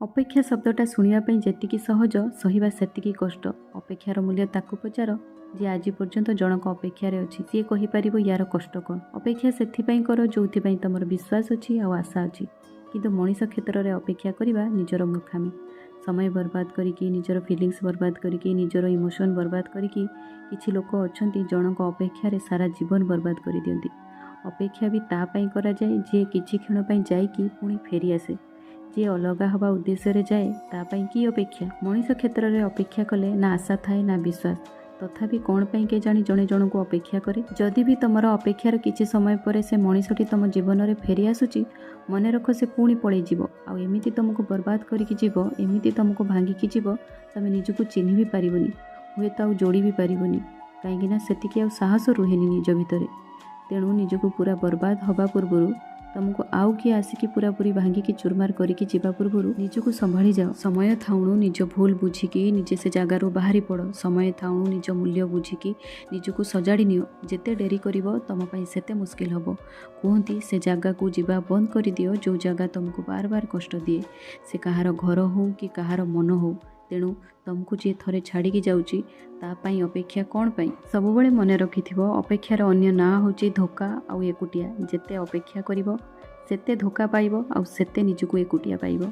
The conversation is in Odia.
ଅପେକ୍ଷା ଶବ୍ଦଟା ଶୁଣିବା ପାଇଁ ଯେତିକି ସହଜ ସହିବା ସେତିକି କଷ୍ଟ। ଅପେକ୍ଷାର ମୂଲ୍ୟ ତାକୁ ପଚାର ଯିଏ ଆଜି ପର୍ଯ୍ୟନ୍ତ ଜଣକ ଅପେକ୍ଷାରେ ଅଛି। ସିଏ କହିପାରିବ ୟାର କଷ୍ଟ କ'ଣ। ଅପେକ୍ଷା ସେଥିପାଇଁ କର ଯୋଉଥିପାଇଁ ତମର ବିଶ୍ୱାସ ଅଛି ଆଉ ଆଶା ଅଛି। କିନ୍ତୁ ମଣିଷ କ୍ଷେତ୍ରରେ ଅପେକ୍ଷା କରିବା ନିଜର ମୂର୍ଖାମି। ସମୟ ବର୍ବାଦ କରିକି, ନିଜର ଫିଲିଂସ୍ ବର୍ବାଦ କରିକି, ନିଜର ଇମୋସନ୍ ବର୍ବାଦ କରିକି କିଛି ଲୋକ ଅଛନ୍ତି ଜଣକ ଅପେକ୍ଷାରେ ସାରା ଜୀବନ ବର୍ବାଦ କରିଦିଅନ୍ତି। ଅପେକ୍ଷା ବି ତା ପାଇଁ କରାଯାଏ ଯିଏ କିଛି କ୍ଷଣ ପାଇଁ ଯାଇକି ପୁଣି ଫେରିଆସେ। ଯିଏ ଅଲଗା ହେବା ଉଦ୍ଦେଶ୍ୟରେ ଯାଏ ତା ପାଇଁ କି ଅପେକ୍ଷା। ମଣିଷ କ୍ଷେତ୍ରରେ ଅପେକ୍ଷା କଲେ ନା ଆଶା ଥାଏ ନା ବିଶ୍ୱାସ। ତଥାପି କ'ଣ ପାଇଁ କେଜାଣି ଜଣେ ଜଣଙ୍କୁ ଅପେକ୍ଷା କରେ। ଯଦି ବି ତମର ଅପେକ୍ଷାର କିଛି ସମୟ ପରେ ସେ ମଣିଷଟି ତମ ଜୀବନରେ ଫେରି ଆସୁଛି, ମନେ ରଖ ସେ ପୁଣି ପଳେଇଯିବ। ଆଉ ଏମିତି ତମକୁ ବର୍ବାଦ କରିକି ଯିବ, ଏମିତି ତମକୁ ଭାଙ୍ଗିକି ଯିବ, ତମେ ନିଜକୁ ଚିହ୍ନି ବି ପାରିବନି, ହୁଏତ ଆଉ ଯୋଡ଼ି ବି ପାରିବନି। କାହିଁକିନା ସେତିକି ଆଉ ସାହସ ରୁହେନି ନିଜ ଭିତରେ। ତେଣୁ ନିଜକୁ ପୁରା ବର୍ବାଦ ହେବା ପୂର୍ବରୁ, ତମକୁ ଆଉ କିଏ ଆସିକି ପୁରାପୁରି ଭାଙ୍ଗିକି ଚୁରମାର କରିକି ଯିବା ପୂର୍ବରୁ ନିଜକୁ ସମ୍ଭାଳି ଯାଅ। ସମୟ ଥାଉଣୁ ନିଜ ଭୁଲ ବୁଝିକି ନିଜେ ସେ ଜାଗାରୁ ବାହାରି ପଡ଼। ସମୟ ଥାଉଣୁ ନିଜ ମୂଲ୍ୟ ବୁଝିକି ନିଜକୁ ସଜାଡ଼ି ନିଅ। ଯେତେ ଡେରି କରିବ ତମ ପାଇଁ ସେତେ ମୁସ୍କିଲ ହେବ। କୁହନ୍ତି ସେ ଜାଗାକୁ ଯିବା ବନ୍ଦ କରିଦିଅ ଯେଉଁ ଜାଗା ତମକୁ ବାର ବାର କଷ୍ଟ ଦିଏ। ସେ କାହାର ଘର ହେଉ କି କାହାର ମନ ହେଉ। ତେଣୁ ତମକୁ ଯିଏ ଥରେ ଛାଡ଼ିକି ଯାଉଛି ତା ପାଇଁ ଅପେକ୍ଷା କ'ଣ ପାଇଁ? ସବୁବେଳେ ମନେ ରଖିଥିବ ଅପେକ୍ଷାର ଅନ୍ୟ ନାଁ ହେଉଛି ଧୋକା ଆଉ ଏକୁଟିଆ। ଯେତେ ଅପେକ୍ଷା କରିବ ସେତେ ଧୋକା ପାଇବ ଆଉ ସେତେ ନିଜକୁ ଏକୁଟିଆ ପାଇବ।